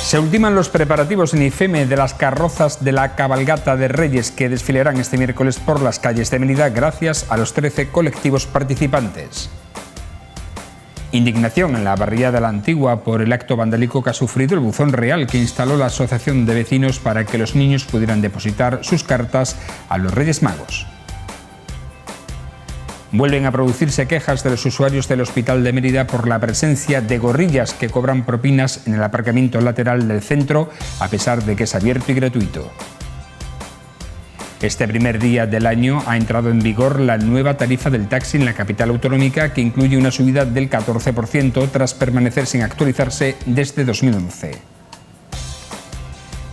Se ultiman los preparativos en IFEME de las carrozas de la cabalgata de Reyes que desfilarán este miércoles por las calles de Mérida gracias a los 13 colectivos participantes. Indignación en la barriada de la Antigua por el acto vandálico que ha sufrido el buzón real que instaló la Asociación de Vecinos para que los niños pudieran depositar sus cartas a los Reyes Magos. Vuelven a producirse quejas de los usuarios del Hospital de Mérida por la presencia de gorrillas que cobran propinas en el aparcamiento lateral del centro, a pesar de que es abierto y gratuito. Este primer día del año ha entrado en vigor la nueva tarifa del taxi en la capital autonómica, que incluye una subida del 14% tras permanecer sin actualizarse desde 2011.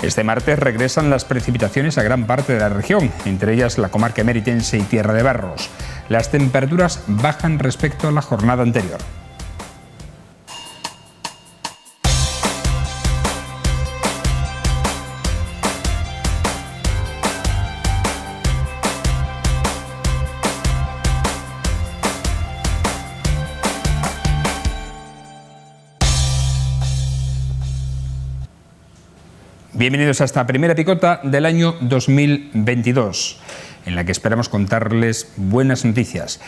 Este martes regresan las precipitaciones a gran parte de la región, entre ellas la comarca emeritense y Tierra de Barros. Las temperaturas bajan respecto a la jornada anterior. Bienvenidos a esta primera picota del año 2022, en la que esperamos contarles buenas noticias.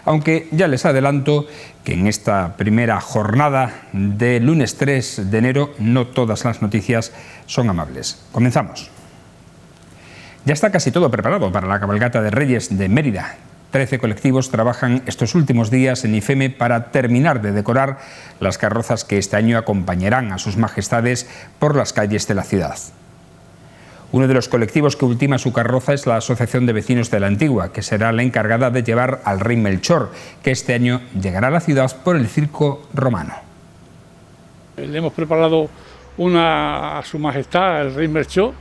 Aunque ya les adelanto que en esta primera jornada de lunes 3 de enero no todas las noticias son amables. Comenzamos. Ya está casi todo preparado para la cabalgata de Reyes de Mérida. 13 colectivos trabajan estos últimos días en IFEME para terminar de decorar las carrozas que este año acompañarán a sus majestades por las calles de la ciudad. Uno de los colectivos que ultima su carroza es la Asociación de Vecinos de la Antigua, que será la encargada de llevar al Rey Melchor, que este año llegará a la ciudad por el Circo Romano. Le hemos preparado una a su majestad, el Rey Melchor,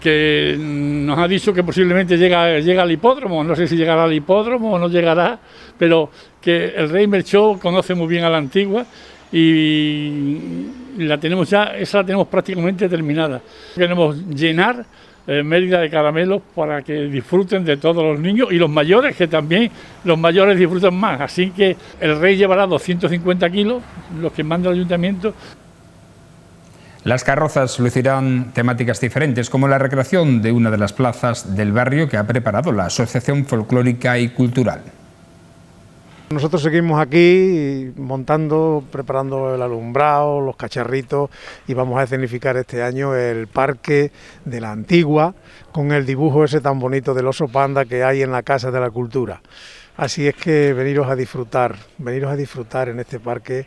que nos ha dicho que posiblemente llega al hipódromo, no sé si llegará al hipódromo o no llegará, pero que el Rey Melchor conoce muy bien a la Antigua y la tenemos ya, esa la tenemos prácticamente terminada. Queremos llenar Mérida de caramelos para que disfruten de todos los niños y los mayores, que también los mayores disfrutan más, así que el Rey llevará 250 kilos, los que manda el ayuntamiento. Las carrozas lucirán temáticas diferentes, como la recreación de una de las plazas del barrio que ha preparado la Asociación Folclórica y Cultural. Nosotros seguimos aquí montando, preparando el alumbrado, los cacharritos, y vamos a escenificar este año el Parque de la Antigua con el dibujo ese tan bonito del oso panda que hay en la Casa de la Cultura. Así es que veniros a disfrutar en este parque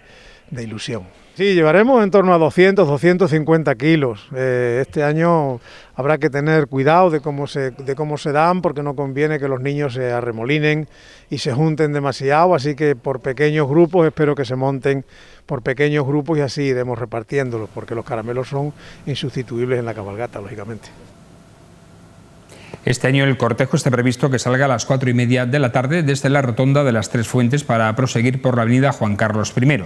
de ilusión. Sí, llevaremos en torno a 250 kilos. Este año habrá que tener cuidado de cómo se dan, porque no conviene que los niños se arremolinen y se junten demasiado, así que por pequeños grupos espero que se monten por pequeños grupos y así iremos repartiéndolos, porque los caramelos son insustituibles en la cabalgata, lógicamente. Este año el cortejo está previsto que salga a las 4:30 de la tarde desde la rotonda de las Tres Fuentes para proseguir por la avenida Juan Carlos I.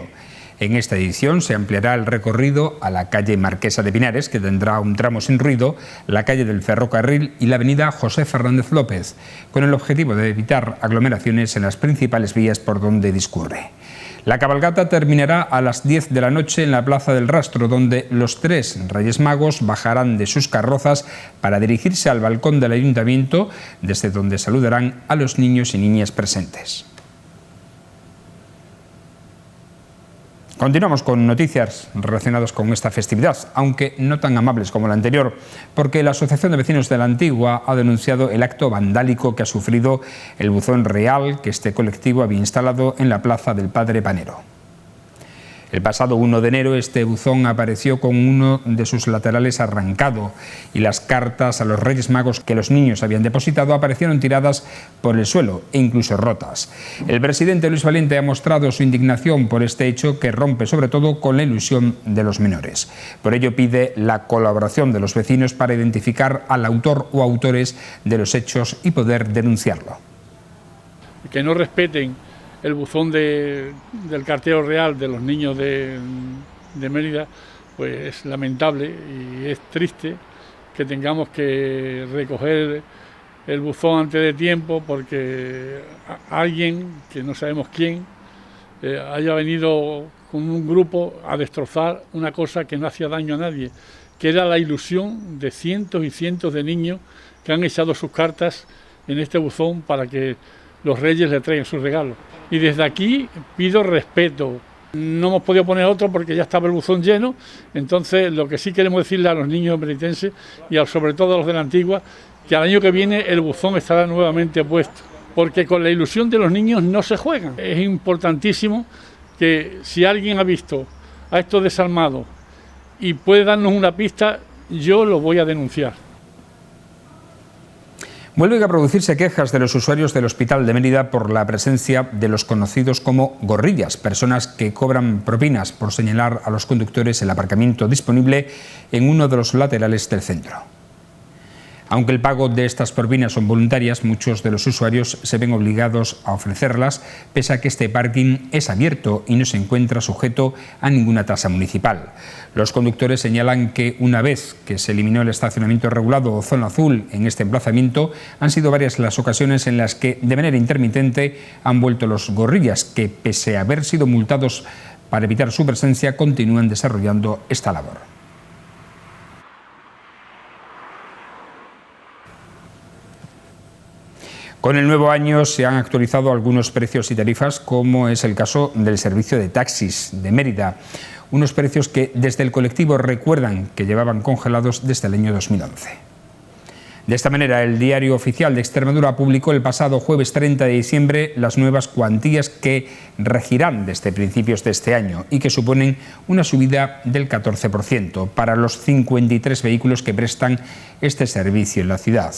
En esta edición se ampliará el recorrido a la calle Marquesa de Pinares, que tendrá un tramo sin ruido, la calle del Ferrocarril y la avenida José Fernández López, con el objetivo de evitar aglomeraciones en las principales vías por donde discurre. La cabalgata terminará a las 10 de la noche en la Plaza del Rastro, donde los 3 Reyes Magos bajarán de sus carrozas para dirigirse al balcón del ayuntamiento, desde donde saludarán a los niños y niñas presentes. Continuamos con noticias relacionadas con esta festividad, aunque no tan amables como la anterior, porque la Asociación de Vecinos de la Antigua ha denunciado el acto vandálico que ha sufrido el buzón real que este colectivo había instalado en la plaza del Padre Panero. El pasado 1 de enero este buzón apareció con uno de sus laterales arrancado y las cartas a los Reyes Magos que los niños habían depositado aparecieron tiradas por el suelo e incluso rotas. El presidente Luis Valiente ha mostrado su indignación por este hecho que rompe sobre todo con la ilusión de los menores. Por ello pide la colaboración de los vecinos para identificar al autor o autores de los hechos y poder denunciarlo. Que no respeten el buzón del cartero real de los niños de Mérida, pues es lamentable y es triste que tengamos que recoger el buzón antes de tiempo porque alguien, que no sabemos quién, haya venido con un grupo a destrozar una cosa que no hacía daño a nadie, que era la ilusión de cientos y cientos de niños que han echado sus cartas en este buzón para que los reyes le traigan sus regalos. Y desde aquí pido respeto. No hemos podido poner otro porque ya estaba el buzón lleno, entonces lo que sí queremos decirle a los niños benitenses y sobre todo a los de la Antigua, que al año que viene el buzón estará nuevamente puesto, porque con la ilusión de los niños no se juegan. Es importantísimo que si alguien ha visto a estos desalmados y puede darnos una pista, yo lo voy a denunciar. Vuelven a producirse quejas de los usuarios del Hospital de Mérida por la presencia de los conocidos como gorrillas, personas que cobran propinas por señalar a los conductores el aparcamiento disponible en uno de los laterales del centro. Aunque el pago de estas propinas son voluntarias, muchos de los usuarios se ven obligados a ofrecerlas, pese a que este parking es abierto y no se encuentra sujeto a ninguna tasa municipal. Los conductores señalan que una vez que se eliminó el estacionamiento regulado o zona azul en este emplazamiento, han sido varias las ocasiones en las que de manera intermitente han vuelto los gorrillas, que pese a haber sido multados para evitar su presencia, continúan desarrollando esta labor. Con el nuevo año se han actualizado algunos precios y tarifas, como es el caso del servicio de taxis de Mérida. Unos precios que desde el colectivo recuerdan que llevaban congelados desde el año 2011. De esta manera, el Diario Oficial de Extremadura publicó el pasado jueves 30 de diciembre las nuevas cuantías que regirán desde principios de este año y que suponen una subida del 14% para los 53 vehículos que prestan este servicio en la ciudad.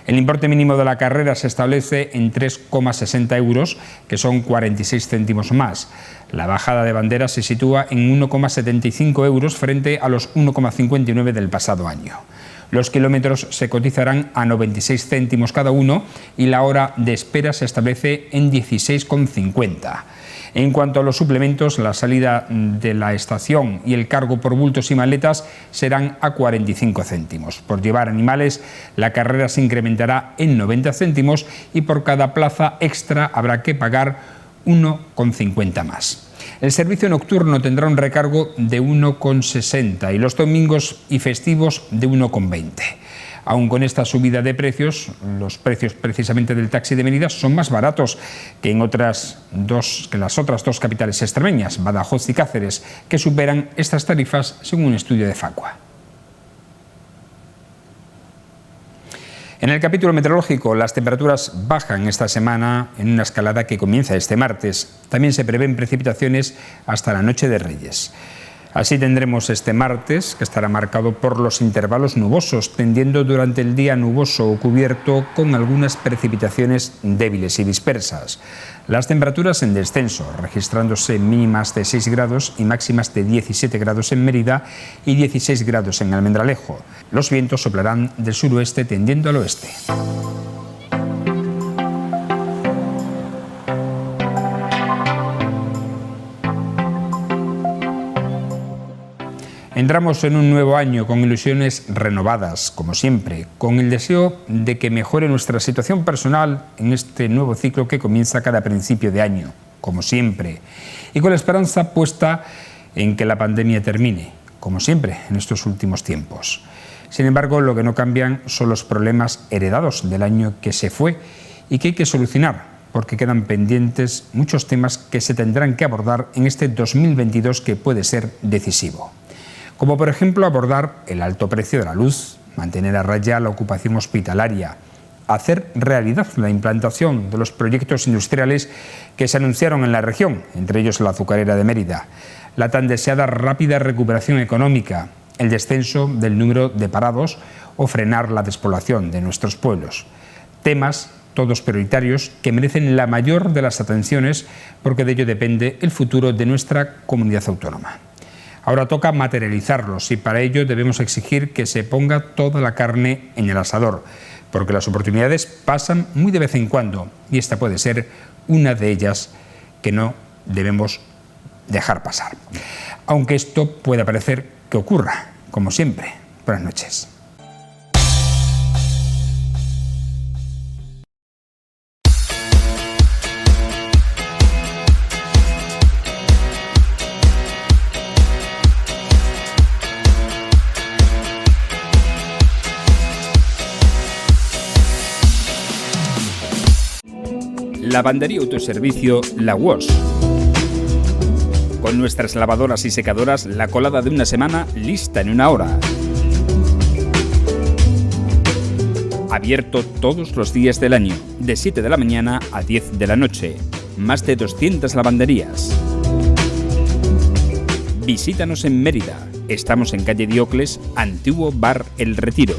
El importe mínimo de la carrera se establece en 3,60 euros, que son 46 céntimos más. La bajada de bandera se sitúa en 1,75 euros frente a los 1,59 del pasado año. Los kilómetros se cotizarán a 96 céntimos cada uno y la hora de espera se establece en 16,50. En cuanto a los suplementos, la salida de la estación y el cargo por bultos y maletas serán a 45 céntimos. Por llevar animales, la carrera se incrementará en 90 céntimos y por cada plaza extra habrá que pagar 1,50 más. El servicio nocturno tendrá un recargo de 1,60 y los domingos y festivos de 1,20. Aún con esta subida de precios, los precios precisamente del taxi de Mérida son más baratos que en las otras dos capitales extremeñas, Badajoz y Cáceres, que superan estas tarifas según un estudio de Facua. En el capítulo meteorológico, las temperaturas bajan esta semana en una escalada que comienza este martes. También se prevén precipitaciones hasta la noche de Reyes. Así tendremos este martes, que estará marcado por los intervalos nubosos, tendiendo durante el día nuboso o cubierto con algunas precipitaciones débiles y dispersas. Las temperaturas en descenso, registrándose mínimas de 6 grados y máximas de 17 grados en Mérida y 16 grados en Almendralejo. Los vientos soplarán del suroeste tendiendo al oeste. Entramos en un nuevo año con ilusiones renovadas, como siempre, con el deseo de que mejore nuestra situación personal en este nuevo ciclo que comienza cada principio de año, como siempre, y con la esperanza puesta en que la pandemia termine, como siempre en estos últimos tiempos. Sin embargo, lo que no cambian son los problemas heredados del año que se fue y que hay que solucionar, porque quedan pendientes muchos temas que se tendrán que abordar en este 2022 que puede ser decisivo. Como por ejemplo abordar el alto precio de la luz, mantener a raya la ocupación hospitalaria, hacer realidad la implantación de los proyectos industriales que se anunciaron en la región, entre ellos la azucarera de Mérida, la tan deseada rápida recuperación económica, el descenso del número de parados o frenar la despoblación de nuestros pueblos. Temas todos prioritarios que merecen la mayor de las atenciones porque de ello depende el futuro de nuestra comunidad autónoma. Ahora toca materializarlos y para ello debemos exigir que se ponga toda la carne en el asador, porque las oportunidades pasan muy de vez en cuando y esta puede ser una de ellas que no debemos dejar pasar. Aunque esto pueda parecer que ocurra, como siempre. Buenas noches. Lavandería Autoservicio La Wash. Con nuestras lavadoras y secadoras, la colada de una semana lista en 1 hora. Abierto todos los días del año, de 7 de la mañana a 10 de la noche. Más de 200 lavanderías. Visítanos en Mérida. Estamos en calle Diocles, antiguo bar El Retiro.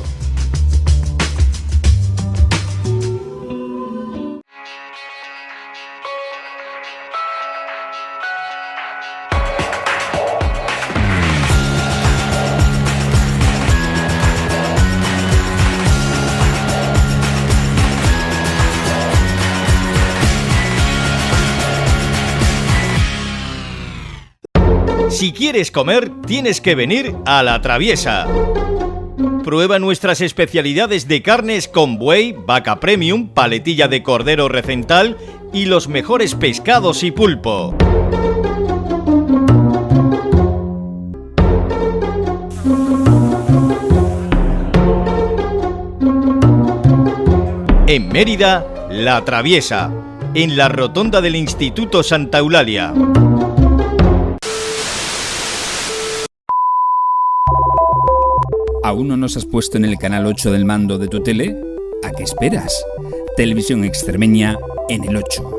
Si quieres comer, tienes que venir a La Traviesa. Prueba nuestras especialidades de carnes con buey, vaca premium, paletilla de cordero recental y los mejores pescados y pulpo. En Mérida, La Traviesa, en la rotonda del Instituto Santa Eulalia. ¿Aún no nos has puesto en el canal 8 del mando de tu tele? ¿A qué esperas? Televisión Extremeña en el 8.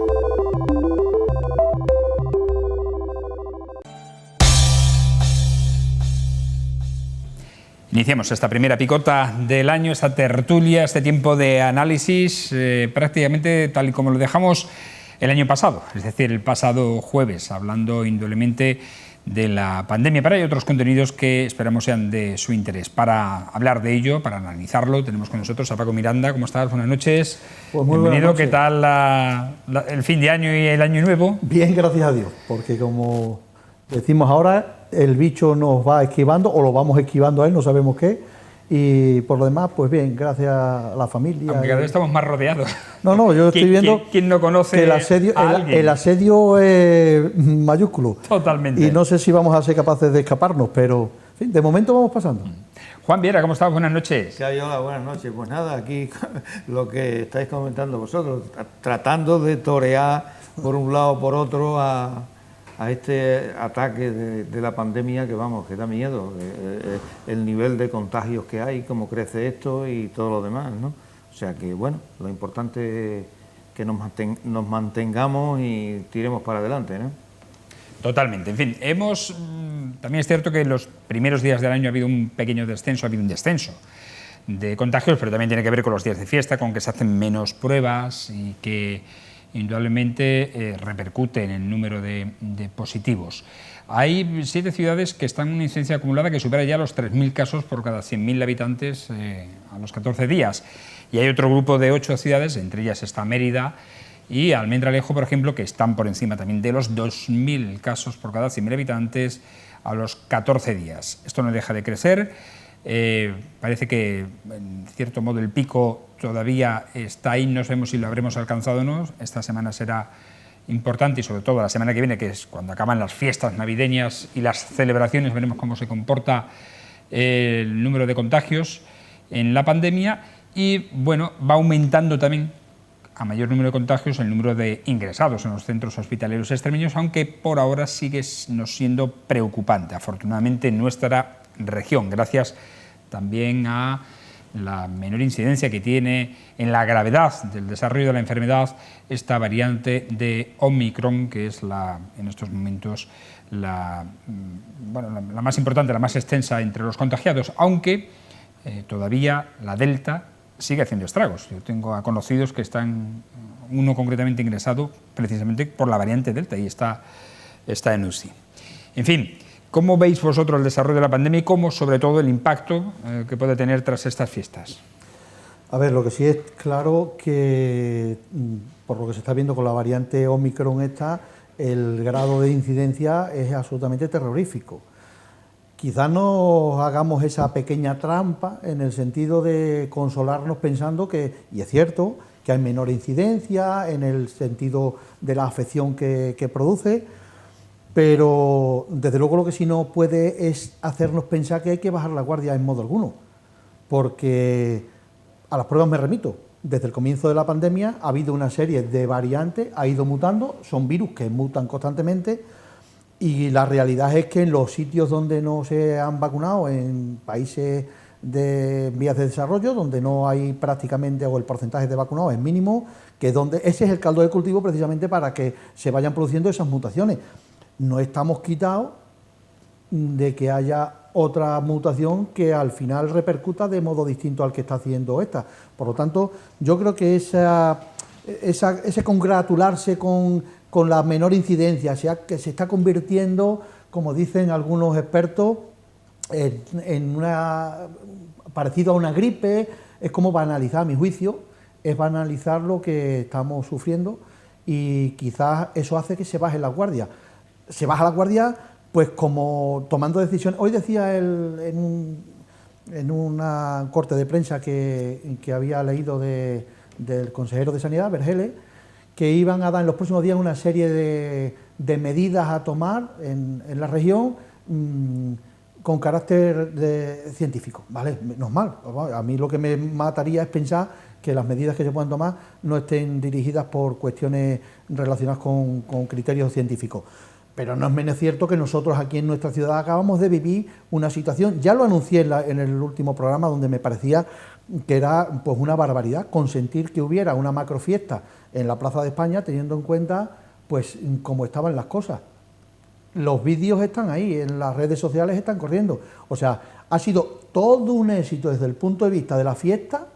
Iniciamos esta primera picota del año, esta tertulia, este tiempo de análisis, prácticamente tal y como lo dejamos el año pasado, es decir, el pasado jueves, hablando indudablemente de la pandemia. Pero hay otros contenidos que esperamos sean de su interés. Para hablar de ello, para analizarlo, tenemos con nosotros a Paco Miranda. ¿Cómo estás? Buenas noches. Pues muy bienvenido. buenas noches. ¿Qué tal el fin de año y el año nuevo? Bien, gracias a Dios, porque como decimos ahora, el bicho nos va esquivando, o lo vamos esquivando a él, no sabemos qué, y por lo demás, pues bien, gracias a la familia. Aunque cada vez estamos más rodeados. No, yo estoy viendo ¿Quién no conoce que el asedio es mayúsculo. Totalmente. Y no sé si vamos a ser capaces de escaparnos, pero en fin, de momento vamos pasando. Juan Viera, ¿cómo estás? Buenas noches. Sí, hola, buenas noches. Pues nada, aquí lo que estáis comentando vosotros, tratando de torear por un lado o por otro a este ataque de la pandemia que, vamos, que da miedo, el nivel de contagios que hay, cómo crece esto y todo lo demás, ¿no? O sea que, bueno, lo importante es que nos mantengamos y tiremos para adelante, ¿no? Totalmente. En fin, también es cierto que en los primeros días del año ha habido un pequeño descenso, ha habido un descenso de contagios, pero también tiene que ver con los días de fiesta, con que se hacen menos pruebas y que indudablemente repercute en el número de positivos. Hay 7 ciudades que están en una incidencia acumulada que supera ya los 3.000 casos por cada 100.000 habitantes a los 14 días. Y hay otro grupo de 8 ciudades, entre ellas está Mérida y Almendralejo, por ejemplo, que están por encima también de los 2.000 casos por cada 100.000 habitantes a los 14 días. Esto no deja de crecer. Parece que, en cierto modo, el pico todavía está ahí, no sabemos si lo habremos alcanzado o no. Esta semana será importante y sobre todo la semana que viene, que es cuando acaban las fiestas navideñas y las celebraciones, veremos cómo se comporta el número de contagios en la pandemia y, bueno, va aumentando también a mayor número de contagios el número de ingresados en los centros hospitalarios extremeños, aunque por ahora sigue nos siendo preocupante, afortunadamente, en nuestra región, gracias también a la menor incidencia que tiene en la gravedad del desarrollo de la enfermedad esta variante de Omicron, que es en estos momentos la más importante, la más extensa entre los contagiados, aunque todavía la Delta sigue haciendo estragos. Yo tengo a conocidos que están, uno concretamente ingresado precisamente por la variante Delta y está en UCI. En fin, ¿cómo veis vosotros el desarrollo de la pandemia y cómo, sobre todo, el impacto que puede tener tras estas fiestas? A ver, lo que sí es claro que, por lo que se está viendo con la variante Omicron el grado de incidencia es absolutamente terrorífico. Quizás no hagamos esa pequeña trampa en el sentido de consolarnos pensando que, y es cierto, que hay menor incidencia en el sentido de la afección que produce, pero desde luego lo que sí no puede es hacernos pensar que hay que bajar la guardia en modo alguno, porque a las pruebas me remito. desde el comienzo de la pandemia ha habido una serie de variantes, ha ido mutando, son virus que mutan constantemente, y la realidad es que en los sitios donde no se han vacunado, en países de vías de desarrollo, donde no hay prácticamente, o el porcentaje de vacunados es mínimo, que donde ese es el caldo de cultivo precisamente para que se vayan produciendo esas mutaciones. No estamos quitados de que haya otra mutación que al final repercuta de modo distinto al que está haciendo esta. Por lo tanto, yo creo que ese congratularse con la menor incidencia, que se está convirtiendo, como dicen algunos expertos, en parecido a una gripe, es como banalizar, a mi juicio, es banalizar lo que estamos sufriendo, y quizás eso hace que se baje la guardia. Se baja la guardia, pues como tomando decisiones. Hoy decía él en una corte de prensa que había leído del consejero de Sanidad, Vergele, que iban a dar en los próximos días una serie de medidas a tomar en la región con carácter científico, ¿vale? Menos mal. A mí lo que me mataría es pensar que las medidas que se puedan tomar no estén dirigidas por cuestiones relacionadas con criterios científicos. Pero no es menos cierto que nosotros aquí en nuestra ciudad acabamos de vivir una situación, ya lo anuncié en el último programa, donde me parecía que era pues una barbaridad consentir que hubiera una macrofiesta en la Plaza de España, teniendo en cuenta pues cómo estaban las cosas. Los vídeos están ahí, en las redes sociales están corriendo. O sea, ha sido todo un éxito desde el punto de vista de la fiesta,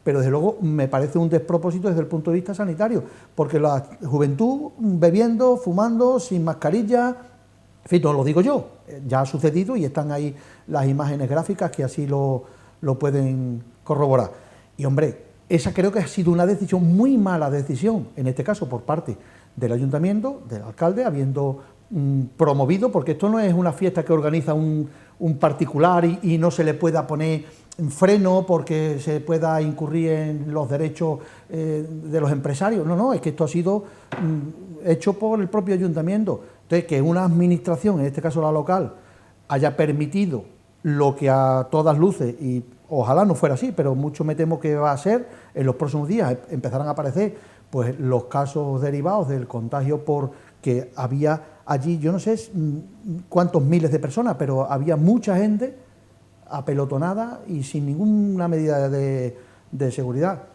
pero desde luego me parece un despropósito desde el punto de vista sanitario, porque la juventud bebiendo, fumando, sin mascarilla, en fin, no lo digo yo, ya ha sucedido y están ahí las imágenes gráficas que así lo pueden corroborar. Y hombre, esa creo que ha sido una decisión, muy mala decisión, en este caso por parte del ayuntamiento, del alcalde, habiendo promovido, porque esto no es una fiesta que organiza un particular y no se le pueda poner freno porque se pueda incurrir en los derechos de los empresarios. No, es que esto ha sido hecho por el propio ayuntamiento. Entonces, que una administración, en este caso la local, haya permitido lo que a todas luces, y ojalá no fuera así, pero mucho me temo que va a ser, en los próximos días empezarán a aparecer pues los casos derivados del contagio, porque había allí, yo no sé cuántos miles de personas, pero había mucha gente apelotonada y sin ninguna medida de seguridad.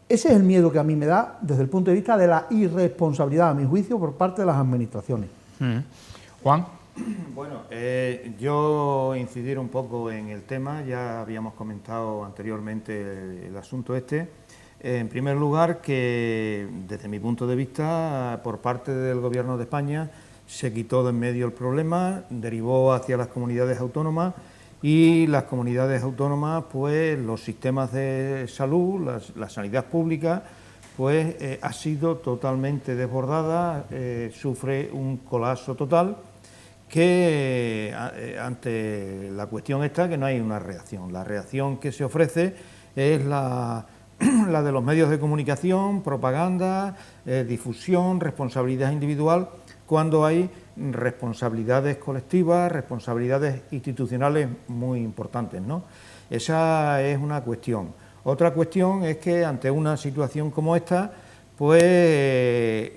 Ese es el miedo que a mí me da desde el punto de vista de la irresponsabilidad, a mi juicio, por parte de las administraciones. Juan. Bueno, yo incidir un poco en el tema, ya habíamos comentado anteriormente el asunto este. En primer lugar, que desde mi punto de vista, por parte del Gobierno de España, se quitó de en medio el problema, derivó hacia las comunidades autónomas, y las comunidades autónomas, pues los sistemas de salud, la sanidad pública, pues ha sido totalmente desbordada, sufre un colapso total, que ante la cuestión esta, que no hay una reacción. La reacción que se ofrece es la de los medios de comunicación, propaganda, difusión, responsabilidad individual, cuando hay responsabilidades colectivas, responsabilidades institucionales muy importantes, ¿no? Esa es una cuestión. Otra cuestión es que ante una situación como esta, pues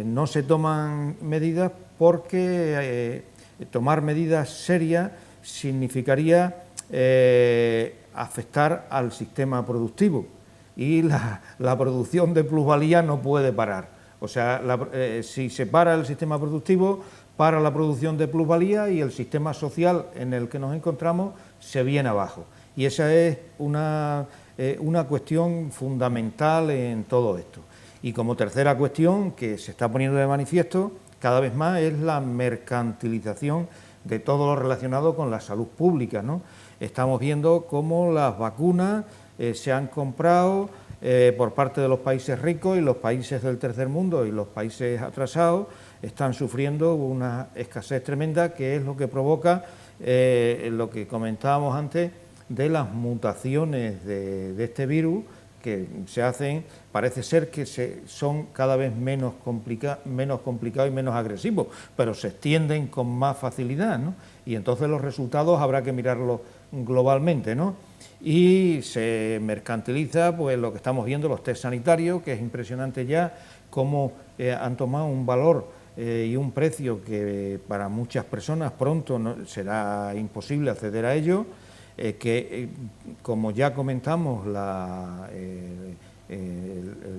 no se toman medidas, porque tomar medidas serias significaría afectar al sistema productivo, y la producción de plusvalía no puede parar. O sea, si se para el sistema productivo, para la producción de plusvalía, y el sistema social en el que nos encontramos se viene abajo. Y esa es una cuestión fundamental en todo esto. Y como tercera cuestión que se está poniendo de manifiesto cada vez más es la mercantilización de todo lo relacionado con la salud pública, ¿no? Estamos viendo cómo las vacunas se han comprado por parte de los países ricos, y los países del tercer mundo y los países atrasados están sufriendo una escasez tremenda, que es lo que provoca lo que comentábamos antes de las mutaciones de este virus, que se hacen, parece ser que son cada vez menos complicados y menos agresivos, pero se extienden con más facilidad, ¿no? Y entonces los resultados habrá que mirarlos globalmente, ¿no? Y se mercantiliza pues lo que estamos viendo, los test sanitarios, que es impresionante ya cómo han tomado un valor y un precio que para muchas personas pronto será imposible acceder a ello, que como ya comentamos la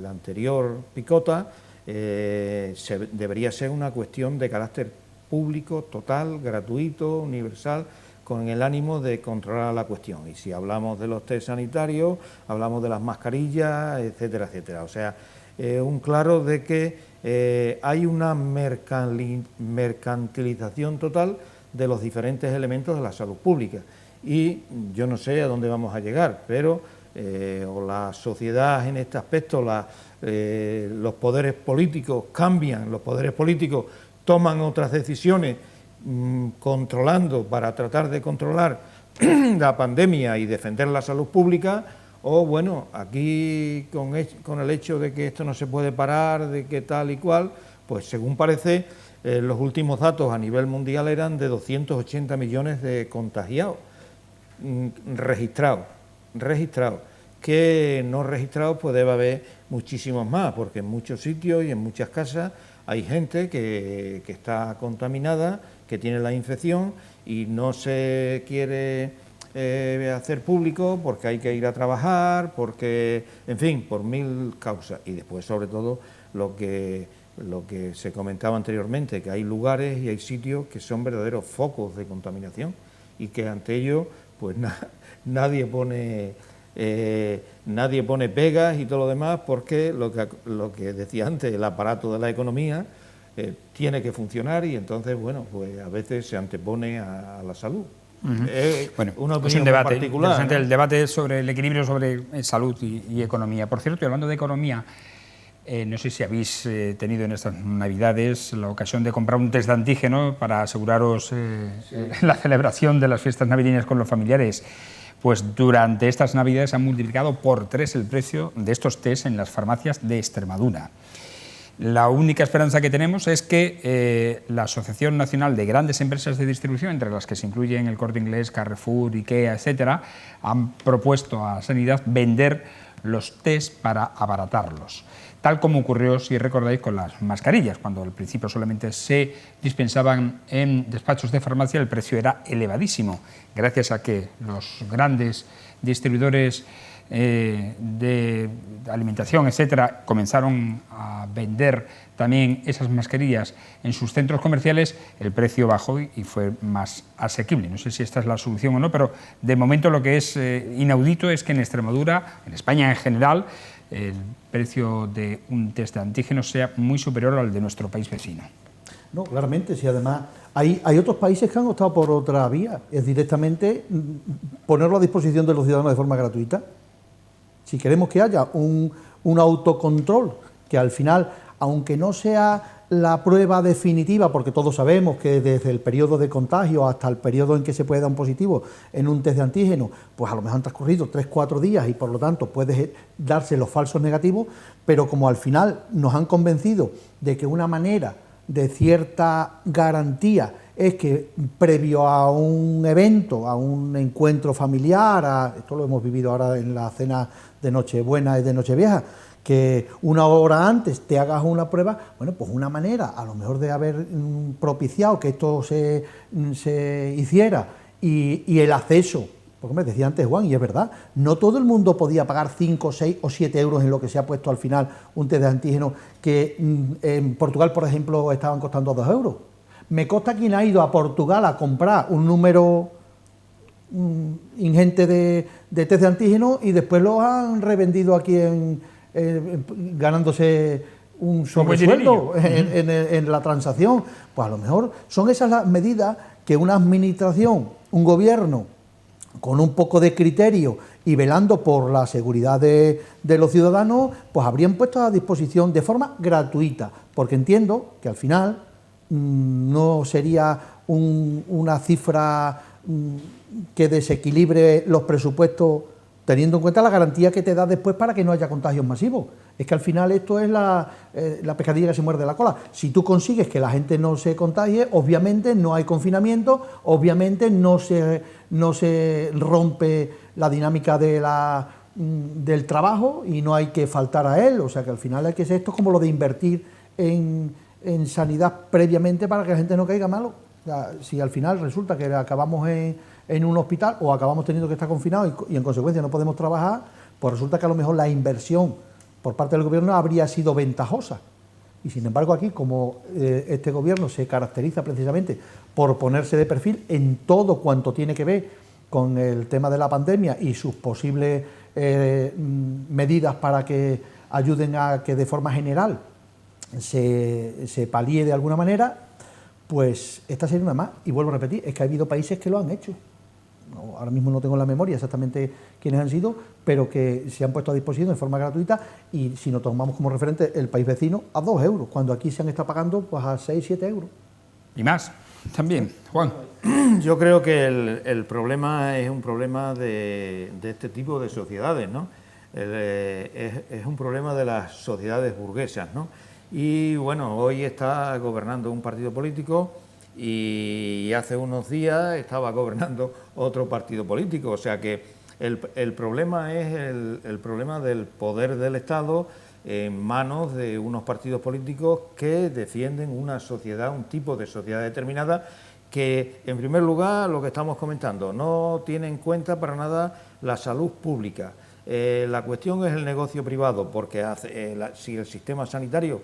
anterior picota, debería ser una cuestión de carácter público, total, gratuito, universal, con el ánimo de controlar la cuestión. Y si hablamos de los test sanitarios, hablamos de las mascarillas, etcétera, etcétera. O sea, un claro de que hay una mercantilización total de los diferentes elementos de la salud pública. Y yo no sé a dónde vamos a llegar, pero o la sociedad en este aspecto, los poderes políticos cambian, los poderes políticos toman otras decisiones controlando para tratar de controlar la pandemia y defender la salud pública, o bueno, aquí con el hecho de que esto no se puede parar, de que tal y cual, pues según parece, los últimos datos a nivel mundial eran de 280 millones de contagiados registrados, que no registrados pues debe haber muchísimos más, porque en muchos sitios y en muchas casas hay gente que está contaminada, que tiene la infección y no se quiere hacer público porque hay que ir a trabajar, porque, en fin, por mil causas. Y después, sobre todo, lo que se comentaba anteriormente, que hay lugares y hay sitios que son verdaderos focos de contaminación y que ante ello pues nadie pone pegas y todo lo demás, porque lo que decía antes, el aparato de la economía tiene que funcionar y entonces, bueno, pues a veces se antepone a la salud. Bueno, una es un opinión debate particular, interesante, ¿no? El debate sobre el equilibrio sobre salud y economía. Por cierto, y hablando de economía, no sé si habéis tenido en estas Navidades la ocasión de comprar un test de antígeno para aseguraros la celebración de las fiestas navideñas con los familiares. Pues durante estas Navidades han multiplicado por 3 el precio de estos test en las farmacias de Extremadura. La única esperanza que tenemos es que la Asociación Nacional de Grandes Empresas de Distribución, entre las que se incluyen el Corte Inglés, Carrefour, IKEA, etcétera, han propuesto a Sanidad vender los test para abaratarlos, tal como ocurrió, si recordáis, con las mascarillas. Cuando al principio solamente se dispensaban en despachos de farmacia, el precio era elevadísimo, gracias a que los grandes distribuidores de alimentación, etcétera, comenzaron a vender también esas mascarillas en sus centros comerciales, el precio bajó y fue más asequible. No sé si esta es la solución o no, pero de momento lo que es inaudito es que en Extremadura, en España en general, el precio de un test de antígenos sea muy superior al de nuestro país vecino. No, claramente, si además hay otros países que han optado por otra vía, es directamente ponerlo a disposición de los ciudadanos de forma gratuita. Si queremos que haya un autocontrol, que al final, aunque no sea la prueba definitiva, porque todos sabemos que desde el periodo de contagio hasta el periodo en que se puede dar un positivo en un test de antígeno, pues a lo mejor han transcurrido 3-4 días y por lo tanto puede darse los falsos negativos, pero como al final nos han convencido de que una manera de cierta garantía es que previo a un evento, a un encuentro familiar, esto lo hemos vivido ahora en la cena de Nochebuena y de Nochevieja, que una hora antes te hagas una prueba, bueno, pues una manera a lo mejor de haber propiciado que esto se hiciera y el acceso, porque me decía antes Juan, y es verdad, no todo el mundo podía pagar 5, 6 o 7 euros en lo que se ha puesto al final un test de antígeno, que en Portugal, por ejemplo, estaban costando 2 euros. Me consta quien ha ido a Portugal a comprar un número ingente de test de antígeno y después los han revendido aquí ganándose un sobresueldo en la transacción. Pues a lo mejor son esas las medidas que una administración, un gobierno, con un poco de criterio y velando por la seguridad de los ciudadanos, pues habrían puesto a disposición de forma gratuita, porque entiendo que al final no sería una cifra que desequilibre los presupuestos teniendo en cuenta la garantía que te da después para que no haya contagios masivos. Es que al final esto es la pescadilla que se muerde la cola. Si tú consigues que la gente no se contagie, obviamente no hay confinamiento, obviamente no se rompe la dinámica del trabajo y no hay que faltar a él. O sea que al final hay que hacer esto como lo de invertir en sanidad previamente para que la gente no caiga malo. O sea, si al final resulta que acabamos en un hospital o acabamos teniendo que estar confinados y en consecuencia no podemos trabajar, pues resulta que a lo mejor la inversión por parte del gobierno habría sido ventajosa. Y sin embargo aquí, como este gobierno se caracteriza precisamente por ponerse de perfil en todo cuanto tiene que ver con el tema de la pandemia y sus posibles medidas para que ayuden a que de forma general se palíe de alguna manera, pues esta sería una más. Y vuelvo a repetir, es que ha habido países que lo han hecho. No, ahora mismo no tengo en la memoria exactamente quiénes han sido, pero que se han puesto a disposición de forma gratuita, y si nos tomamos como referente el país vecino, a 2 euros, cuando aquí se han estado pagando pues a 6, 7 euros. Y más, también. Juan. Yo creo que el problema es un problema de este tipo de sociedades, ¿no? Es un problema de las sociedades burguesas, ¿no? Y bueno, hoy está gobernando un partido político y hace unos días estaba gobernando otro partido político. O sea que el problema es el problema del poder del Estado en manos de unos partidos políticos que defienden una sociedad, un tipo de sociedad determinada, que en primer lugar, lo que estamos comentando, no tiene en cuenta para nada la salud pública. La cuestión es el negocio privado, porque si el sistema sanitario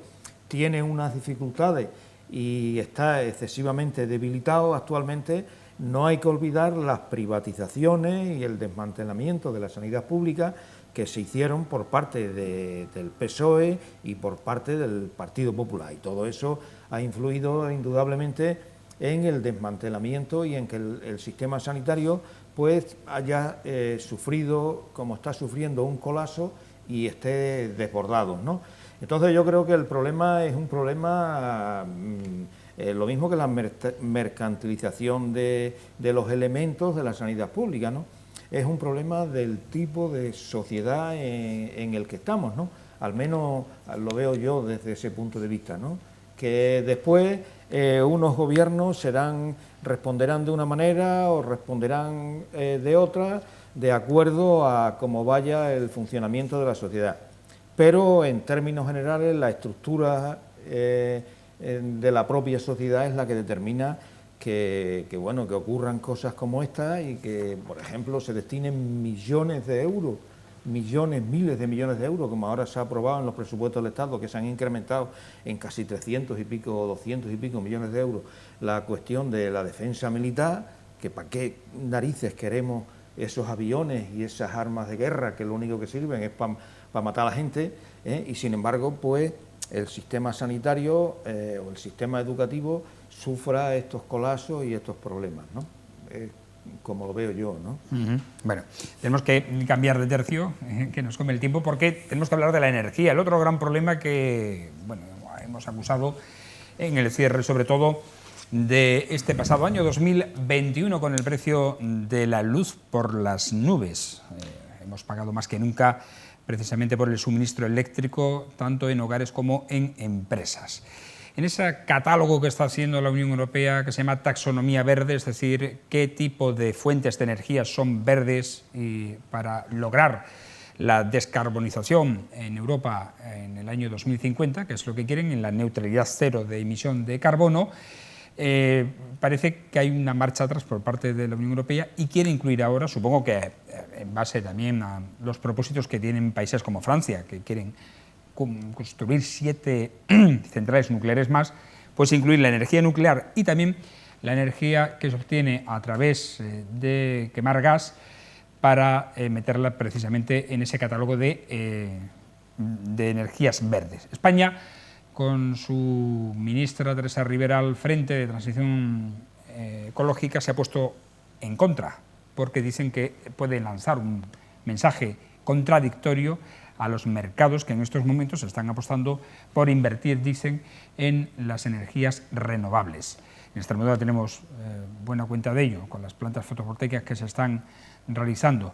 tiene unas dificultades y está excesivamente debilitado actualmente, no hay que olvidar las privatizaciones y el desmantelamiento de la sanidad pública que se hicieron por parte del PSOE y por parte del Partido Popular. Y todo eso ha influido indudablemente en el desmantelamiento y en que el sistema sanitario pues haya sufrido, como está sufriendo, un colapso y esté desbordado, ¿no? Entonces yo creo que el problema es un problema, lo mismo que la mercantilización de los elementos de la sanidad pública, ¿no? Es un problema del tipo de sociedad en el que estamos, ¿no? Al menos lo veo yo desde ese punto de vista, ¿no? Que después unos gobiernos responderán de una manera o responderán de otra, de acuerdo a cómo vaya el funcionamiento de la sociedad. Pero en términos generales la estructura de la propia sociedad es la que determina que ocurran cosas como esta y que, por ejemplo, se destinen millones de euros, miles de millones de euros, como ahora se ha aprobado en los presupuestos del Estado, que se han incrementado en casi 300 y pico o 200 y pico millones de euros, la cuestión de la defensa militar, que para qué narices queremos esos aviones y esas armas de guerra que lo único que sirven es para matar a la gente, y sin embargo, pues el sistema sanitario o el sistema educativo sufra estos colapsos y estos problemas, ¿no? Como lo veo yo, ¿no? Bueno, tenemos que cambiar de tercio, que nos come el tiempo, porque tenemos que hablar de la energía, el otro gran problema que, bueno, hemos acusado en el cierre, sobre todo de este pasado año 2021, con el precio de la luz por las nubes. Hemos pagado más que nunca precisamente por el suministro eléctrico, tanto en hogares como en empresas. En ese catálogo que está haciendo la Unión Europea, que se llama taxonomía verde, es decir, qué tipo de fuentes de energía son verdes y para lograr la descarbonización en Europa en el año 2050, que es lo que quieren, en la neutralidad cero de emisión de carbono, parece que hay una marcha atrás por parte de la Unión Europea y quiere incluir ahora, supongo que en base también a los propósitos que tienen países como Francia, que quieren construir 7 centrales nucleares más, pues incluir la energía nuclear y también la energía que se obtiene a través de quemar gas para meterla precisamente en ese catálogo de energías verdes. España, con su ministra Teresa Rivera al frente de Transición Ecológica, se ha puesto en contra, porque dicen que puede lanzar un mensaje contradictorio a los mercados que en estos momentos están apostando por invertir, dicen, en las energías renovables. En Extremadura tenemos buena cuenta de ello, con las plantas fotovoltaicas que se están realizando,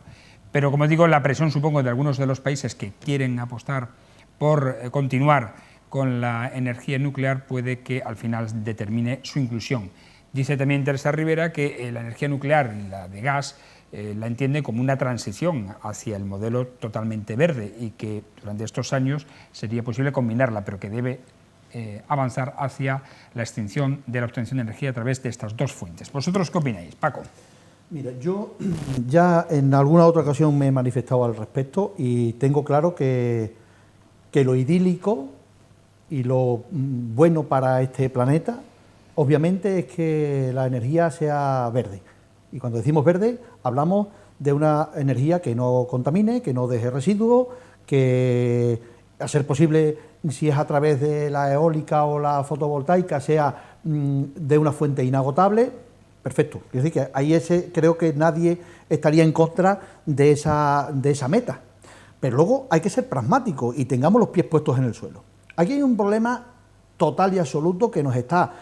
Pero, como digo, la presión, supongo, de algunos de los países que quieren apostar por continuar con la energía nuclear puede que al final determine su inclusión. Dice también Teresa Rivera que la energía nuclear, la de gas, la entiende como una transición hacia el modelo totalmente verde y que durante estos años sería posible combinarla, pero que debe avanzar hacia la extinción de la obtención de energía a través de estas dos fuentes. ¿Vosotros qué opináis, Paco? Mira, yo ya en alguna otra ocasión me he manifestado al respecto y tengo claro que lo idílico y lo bueno para este planeta, obviamente, es que la energía sea verde. Y cuando decimos verde, hablamos de una energía que no contamine, que no deje residuos, que, a ser posible, si es a través de la eólica o la fotovoltaica, sea de una fuente inagotable. Perfecto. Es decir, que ahí creo que nadie estaría en contra de esa meta. Pero luego hay que ser pragmático y tengamos los pies puestos en el suelo. Aquí hay un problema total y absoluto que nos está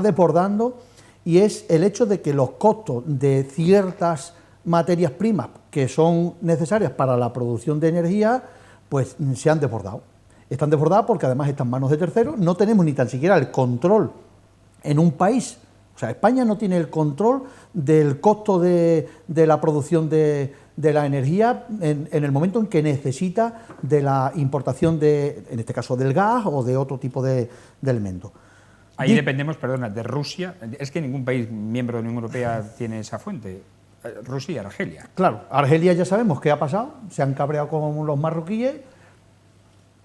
desbordando, y es el hecho de que los costos de ciertas materias primas que son necesarias para la producción de energía, pues se han desbordado. Están desbordadas porque además están en manos de terceros, no tenemos ni tan siquiera el control en un país. O sea, España no tiene el control del costo de la producción de la energía en el momento en que necesita de la importación en este caso del gas o de otro tipo de elementos. Ahí dependemos, perdona, de Rusia. Es que ningún país miembro de la Unión Europea tiene esa fuente. Rusia y Argelia. Claro, Argelia ya sabemos qué ha pasado, se han cabreado con los marroquíes,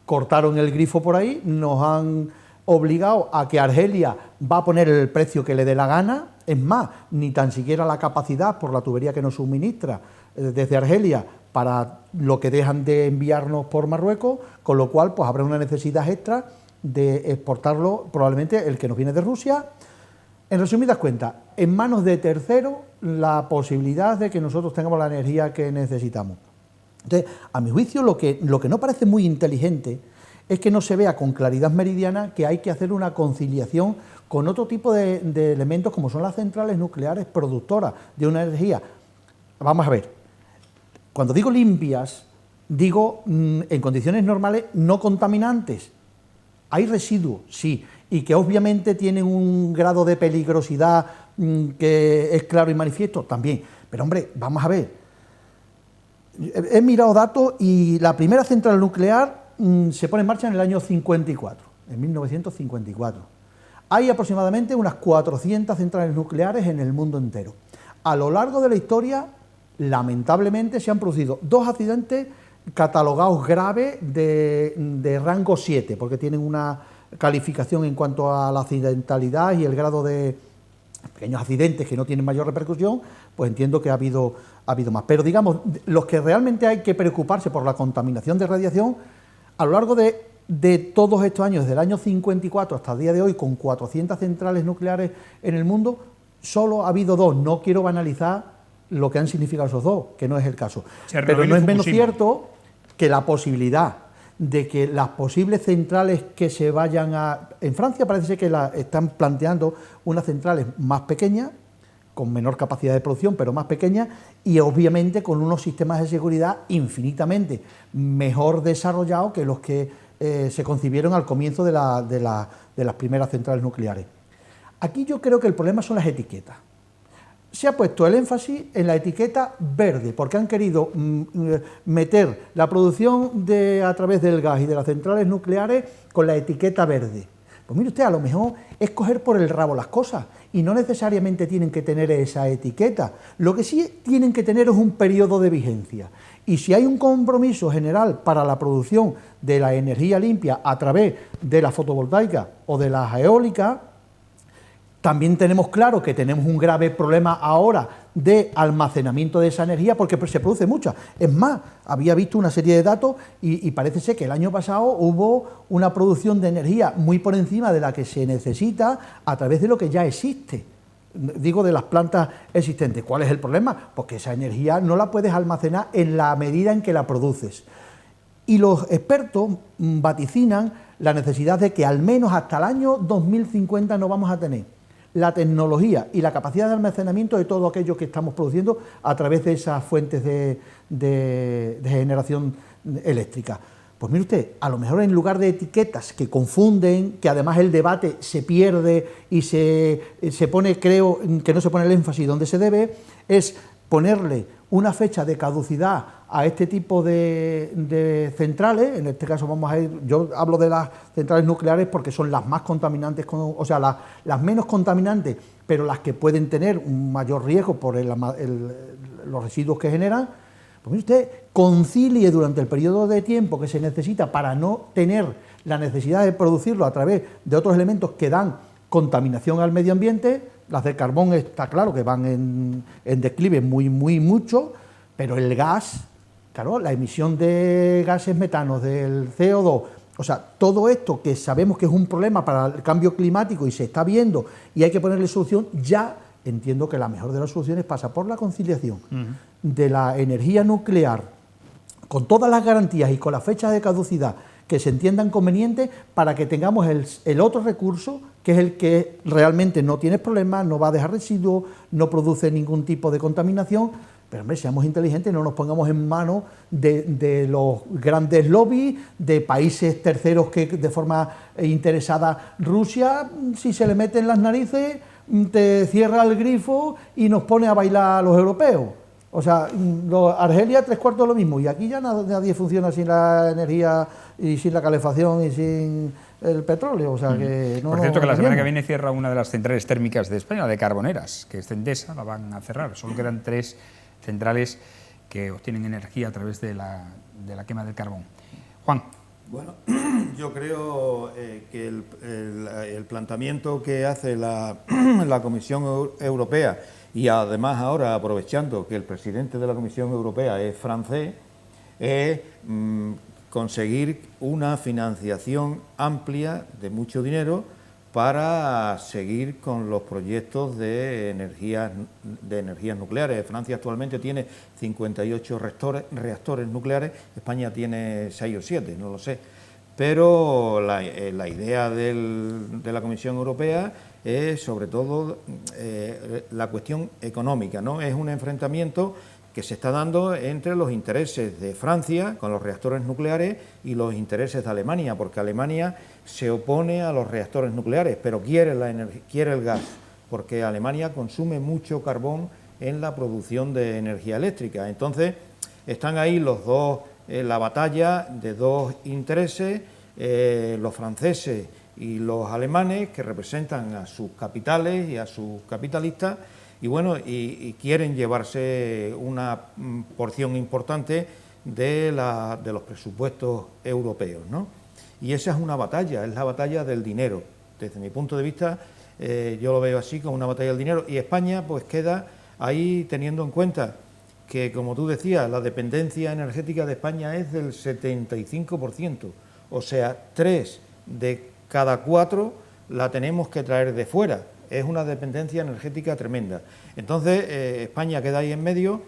cortaron el grifo por ahí, nos han obligado a que Argelia va a poner el precio que le dé la gana. Es más, ni tan siquiera la capacidad por la tubería que nos suministra desde Argelia para lo que dejan de enviarnos por Marruecos, con lo cual pues habrá una necesidad extra de exportarlo, probablemente el que nos viene de Rusia. En resumidas cuentas, en manos de terceros la posibilidad de que nosotros tengamos la energía que necesitamos. Entonces, a mi juicio, lo que no parece muy inteligente es que no se vea con claridad meridiana que hay que hacer una conciliación con otro tipo de elementos como son las centrales nucleares productoras de una energía. Vamos a ver, cuando digo limpias, digo en condiciones normales no contaminantes. Hay residuos, sí, y que obviamente tienen un grado de peligrosidad que es claro y manifiesto también. Pero hombre, vamos a ver, he mirado datos y la primera central nuclear se pone en marcha en el año 54, en 1954. Hay aproximadamente unas 400 centrales nucleares en el mundo entero. A lo largo de la historia, lamentablemente, se han producido 2 accidentes catalogados graves de rango 7, porque tienen una calificación en cuanto a la accidentalidad y el grado de pequeños accidentes que no tienen mayor repercusión, pues entiendo que ha habido más. Pero digamos, los que realmente hay que preocuparse por la contaminación de radiación, a lo largo de todos estos años, desde el año 54 hasta el día de hoy, con 400 centrales nucleares en el mundo, solo ha habido 2. No quiero banalizar lo que han significado esos 2, que no es el caso. Pero no es menos cierto que la posibilidad de que las posibles centrales que se vayan a... En Francia parece ser que están planteando unas centrales más pequeñas, con menor capacidad de producción, pero más pequeñas, y obviamente con unos sistemas de seguridad infinitamente mejor desarrollados que los que se concibieron al comienzo de las primeras centrales nucleares. Aquí yo creo que el problema son las etiquetas. Se ha puesto el énfasis en la etiqueta verde, porque han querido meter la producción a través del gas y de las centrales nucleares con la etiqueta verde. Pues mire usted, a lo mejor es coger por el rabo las cosas y no necesariamente tienen que tener esa etiqueta. Lo que sí tienen que tener es un periodo de vigencia. Y si hay un compromiso general para la producción de la energía limpia a través de la fotovoltaica o de las eólicas, también tenemos claro que tenemos un grave problema ahora de almacenamiento de esa energía porque se produce mucha. Es más, había visto una serie de datos y parece ser que el año pasado hubo una producción de energía muy por encima de la que se necesita a través de lo que ya existe. Digo, de las plantas existentes. ¿Cuál es el problema? Pues que esa energía no la puedes almacenar en la medida en que la produces. Y los expertos vaticinan la necesidad de que al menos hasta el año 2050 no vamos a tener la tecnología y la capacidad de almacenamiento de todo aquello que estamos produciendo a través de esas fuentes de generación eléctrica. Pues mire usted, a lo mejor en lugar de etiquetas que confunden, que además el debate se pierde y se pone, creo, que no se pone el énfasis donde se debe, es ponerle una fecha de caducidad a este tipo de centrales. En este caso vamos a ir, yo hablo de las centrales nucleares porque son las más contaminantes, o sea, las menos contaminantes, pero las que pueden tener un mayor riesgo por los residuos que generan. Pues usted concilie durante el periodo de tiempo que se necesita para no tener la necesidad de producirlo a través de otros elementos que dan contaminación al medio ambiente. Las de carbón está claro que van en declive mucho, pero el gas, claro, la emisión de gases metanos, del CO2, o sea, todo esto que sabemos que es un problema para el cambio climático y se está viendo y hay que ponerle solución, ya entiendo que la mejor de las soluciones pasa por la conciliación de la energía nuclear con todas las garantías y con las fechas de caducidad que se entiendan convenientes para que tengamos el otro recurso, que es el que realmente no tiene problemas, no va a dejar residuos, no produce ningún tipo de contaminación. Pero hombre, seamos inteligentes, no nos pongamos en manos de los grandes lobbies, de países terceros que de forma interesada, Rusia, si se le mete en las narices, te cierra el grifo y nos pone a bailar a los europeos. O sea, Argelia 3/4 lo mismo, y aquí ya nadie funciona sin la energía y sin la calefacción y sin el petróleo. O sea que no. Por cierto, que la semana que viene cierra una de las centrales térmicas de España, la de Carboneras, que es Endesa, la van a cerrar. Solo quedan 3 centrales que obtienen energía a través de la quema del carbón. Juan. Bueno, yo creo que el planteamiento que hace la Comisión Europea, y además ahora aprovechando que el presidente de la Comisión Europea es francés, es conseguir una financiación amplia de mucho dinero para seguir con los proyectos de energías nucleares. Francia actualmente tiene 58 reactores nucleares, España tiene 6 o 7, no lo sé. Pero la idea de la Comisión Europea es sobre todo la cuestión económica, ¿no? Es un enfrentamiento que se está dando entre los intereses de Francia con los reactores nucleares y los intereses de Alemania, porque Alemania se opone a los reactores nucleares, pero quiere el gas, porque Alemania consume mucho carbón en la producción de energía eléctrica. Entonces, están ahí los dos, la batalla de dos intereses, los franceses y los alemanes, que representan a sus capitales y a sus capitalistas, y bueno, y quieren llevarse una porción importante de los presupuestos europeos, ¿no? Y esa es una batalla, es la batalla del dinero. Desde mi punto de vista, yo lo veo así, como una batalla del dinero, y España pues queda ahí teniendo en cuenta que, como tú decías, la dependencia energética de España es del 75%, o sea, 3 de cada 4 la tenemos que traer de fuera. Es una dependencia energética tremenda. Entonces, España queda ahí en medio.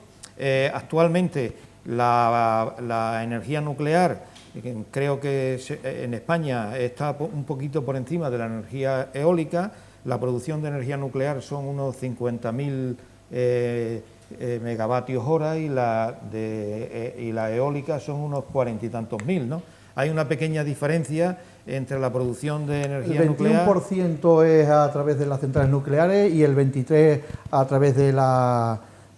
Actualmente, la energía nuclear, creo que en España está un poquito por encima de la energía eólica. La producción de energía nuclear son unos 50.000 megavatios hora y la eólica son unos 40 y tantos mil, ¿no? Hay una pequeña diferencia entre la producción de energía nuclear. El 21% es a través de las centrales nucleares y el 23% a través de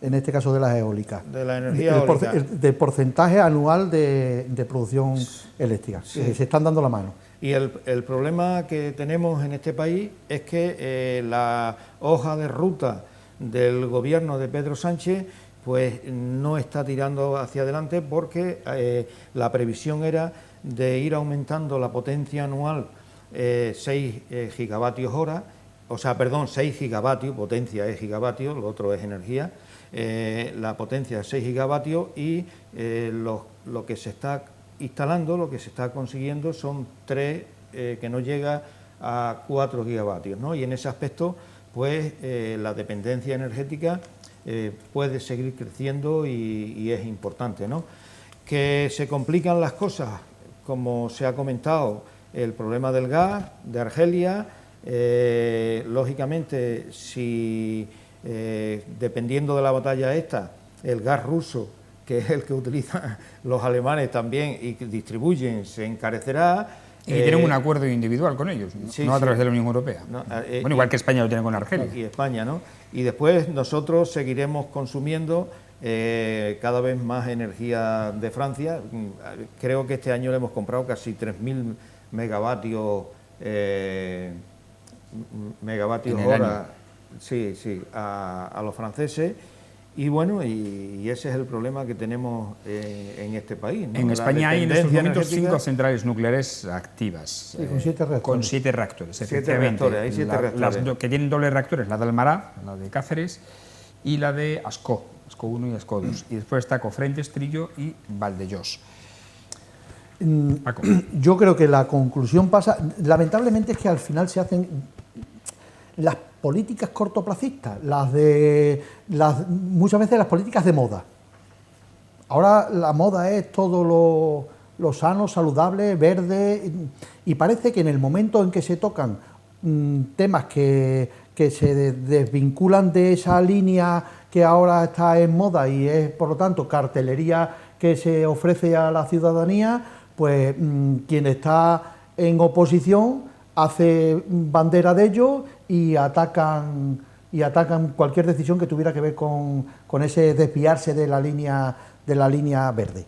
en este caso de las eólicas. De la energía eólica. De porcentaje anual de producción eléctrica. Sí. Se están dando la mano. Y el problema que tenemos en este país es que la hoja de ruta del gobierno de Pedro Sánchez pues no está tirando hacia adelante, porque la previsión era de ir aumentando la potencia anual 6 gigavatios hora, o sea, perdón, 6 gigavatios, potencia es gigavatios, lo otro es energía, la potencia es 6 gigavatios y lo que se está instalando, lo que se está consiguiendo son 3, que no llega a 4 gigavatios, ¿no? Y en ese aspecto, pues la dependencia energética puede seguir creciendo y es importante, ¿no? Que se complican las cosas, como se ha comentado, el problema del gas, de Argelia, Lógicamente, si dependiendo de la batalla esta, el gas ruso, que es el que utilizan los alemanes también y que distribuyen, se encarecerá. Y que tienen un acuerdo individual con ellos, sí, no a través sí. de la Unión Europea. No, bueno, igual que España lo tiene con Argelia. Y España, ¿no? Y después nosotros seguiremos consumiendo cada vez más energía de Francia. Creo que este año le hemos comprado casi 3.000 megavatios hora, sí, a los franceses. Y bueno, y ese es el problema que tenemos en este país, ¿no? En España hay en estos momentos energética. 5 centrales nucleares activas. Sí, con 7 reactores. Con 7 reactores, 7 efectivamente. reactores, hay 7 reactores. Las que tienen dobles reactores, la de Almará, la de Cáceres, y la de Ascó 1 y Ascó 2. Y después está Cofrentes, Trillo y Valdellós. Paco. Yo creo que la conclusión pasa, lamentablemente es que al final se hacen las políticas cortoplacistas, muchas veces las políticas de moda. Ahora la moda es todo lo sano, saludable, verde, y parece que en el momento en que se tocan temas que se desvinculan de esa línea que ahora está en moda y es, por lo tanto, cartelería que se ofrece a la ciudadanía, pues quien está en oposición hace bandera de ello y atacan cualquier decisión que tuviera que ver con ese desviarse de la línea verde.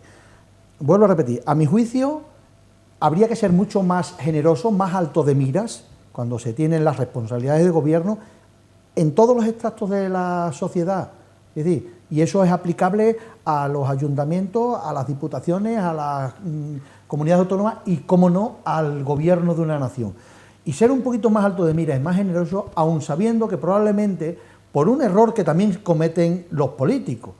Vuelvo a repetir, a mi juicio habría que ser mucho más generoso, más alto de miras, cuando se tienen las responsabilidades de gobierno en todos los extractos de la sociedad. Es decir, y eso es aplicable a los ayuntamientos, a las diputaciones, a las comunidades autónomas y, cómo no, al gobierno de una nación. Y ser un poquito más alto de miras y más generoso, aun sabiendo que probablemente, por un error que también cometen los políticos,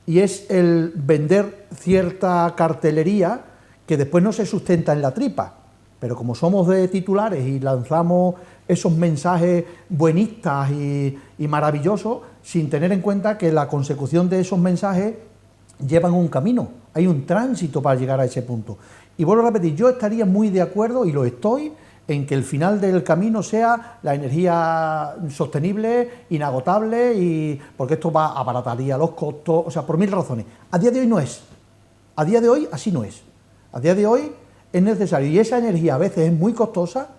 y es el vender cierta cartelería que después no se sustenta en la tripa, pero como somos de titulares y lanzamos esos mensajes buenistas y maravillosos, sin tener en cuenta que la consecución de esos mensajes llevan un camino, hay un tránsito para llegar a ese punto. Y vuelvo a repetir, yo estaría muy de acuerdo, y lo estoy, en que el final del camino sea la energía sostenible, inagotable, y porque esto abarataría los costos, o sea, por 1000 razones. A día de hoy no es. A día de hoy así no es. A día de hoy es necesario, y esa energía a veces es muy costosa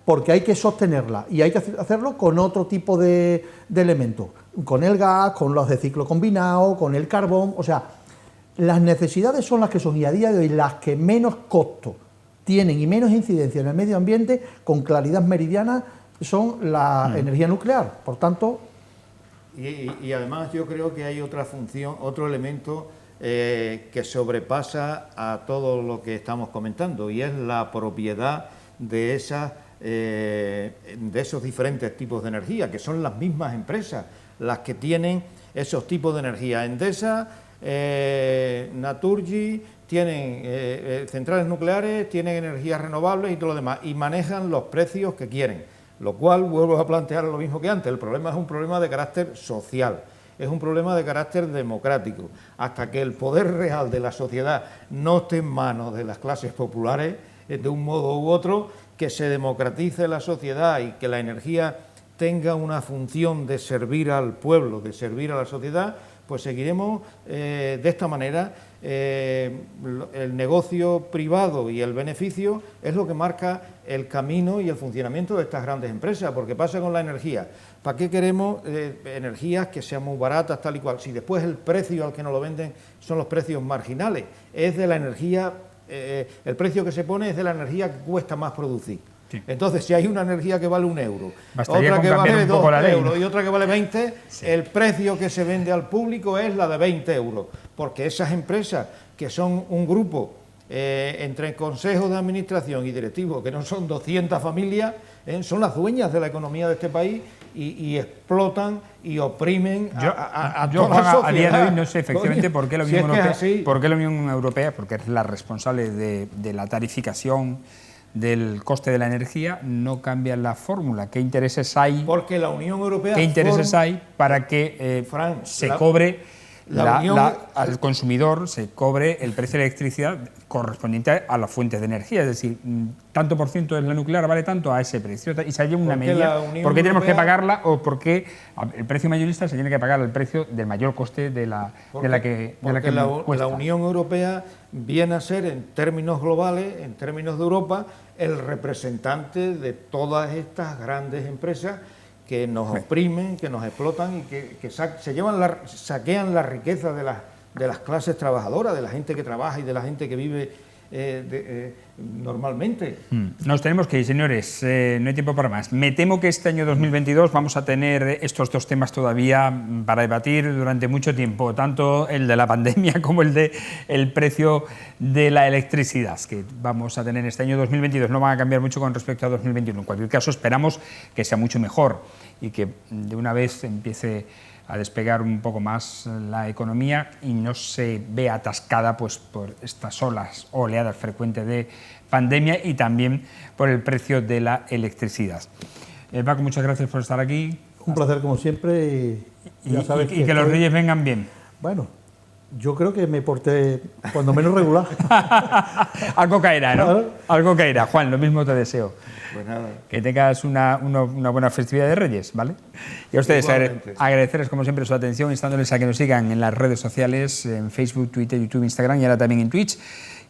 porque hay que sostenerla, y hay que hacerlo con otro tipo de elementos, con el gas, con los de ciclo combinado, con el carbón, o sea, las necesidades son las que son, y a día de hoy las que menos costo tienen y menos incidencia en el medio ambiente, con claridad meridiana, son la energía nuclear. Por tanto... Y además yo creo que hay otra función, otro elemento que sobrepasa a todo lo que estamos comentando, y es la propiedad de esos diferentes tipos de energía, que son las mismas empresas las que tienen esos tipos de energía. Endesa, Naturgy, tienen centrales nucleares, tienen energías renovables y todo lo demás, y manejan los precios que quieren, lo cual vuelvo a plantear lo mismo que antes. El problema es un problema de carácter social, es un problema de carácter democrático. Hasta que el poder real de la sociedad no esté en manos de las clases populares, de un modo u otro, que se democratice la sociedad y que la energía tenga una función de servir al pueblo, de servir a la sociedad, pues seguiremos de esta manera. El negocio privado y el beneficio es lo que marca el camino y el funcionamiento de estas grandes empresas, porque pasa con la energía. ¿Para qué queremos energías que sean muy baratas, tal y cual? Si después el precio al que nos lo venden son los precios marginales, es de la energía, el precio que se pone es de la energía que cuesta más producir. Sí. Entonces, si hay una energía que vale 1 euro, otra que vale 2 euros y otra que vale 20, sí, el precio que se vende al público es la de 20 euros, porque esas empresas, que son un grupo entre consejos de administración y directivos, que no son 200 familias, son las dueñas de la economía de este país y explotan y oprimen a toda la sociedad. A día de hoy no sé efectivamente por qué la Unión Europea, porque es la responsable de la tarificación del coste de la energía, no cambia la fórmula. ¿Qué intereses hay? Porque la Unión Europea... ¿Qué intereses hay para que se cobre al consumidor se cobre el precio de electricidad correspondiente a la fuente de energía. Es decir, tanto por ciento de la nuclear vale tanto a ese precio. Y se halla una media. ¿Por qué tenemos que pagarla o por qué el precio mayorista se tiene que pagar el precio del mayor coste de la que cuesta? La Unión Europea viene a ser, en términos globales, en términos de Europa, el representante de todas estas grandes empresas que nos oprimen, que nos explotan y que saquean la riqueza de las clases trabajadoras, de la gente que trabaja y de la gente que vive normalmente. Nos tenemos que ir, señores, no hay tiempo para más. Me temo que este año 2022 vamos a tener estos dos temas todavía para debatir durante mucho tiempo, tanto el de la pandemia como el de el precio de la electricidad, que vamos a tener este año 2022. No van a cambiar mucho con respecto a 2021. En cualquier caso, esperamos que sea mucho mejor y que de una vez empiece a despegar un poco más la economía y no se vea atascada pues, por estas oleadas frecuentes de pandemia y también por el precio de la electricidad. Paco, muchas gracias por estar aquí. Un placer como siempre y ya sabes que los Reyes vengan bien. Bueno, yo creo que me porté cuando menos regular. Algo caerá, ¿no? Claro. Algo caerá. Juan, lo mismo te deseo. Pues nada. Que tengas una buena festividad de Reyes, ¿vale? Y a ustedes agradecerles como siempre su atención, instándoles a que nos sigan en las redes sociales, en Facebook, Twitter, YouTube, Instagram y ahora también en Twitch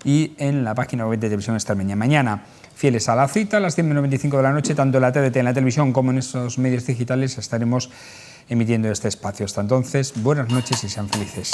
y en la página web de Televisión Extremeña. Mañana, fieles a la cita, a las 10:95 de la noche, tanto en la TDT, en la televisión como en esos medios digitales estaremos emitiendo este espacio. Hasta entonces, buenas noches y sean felices.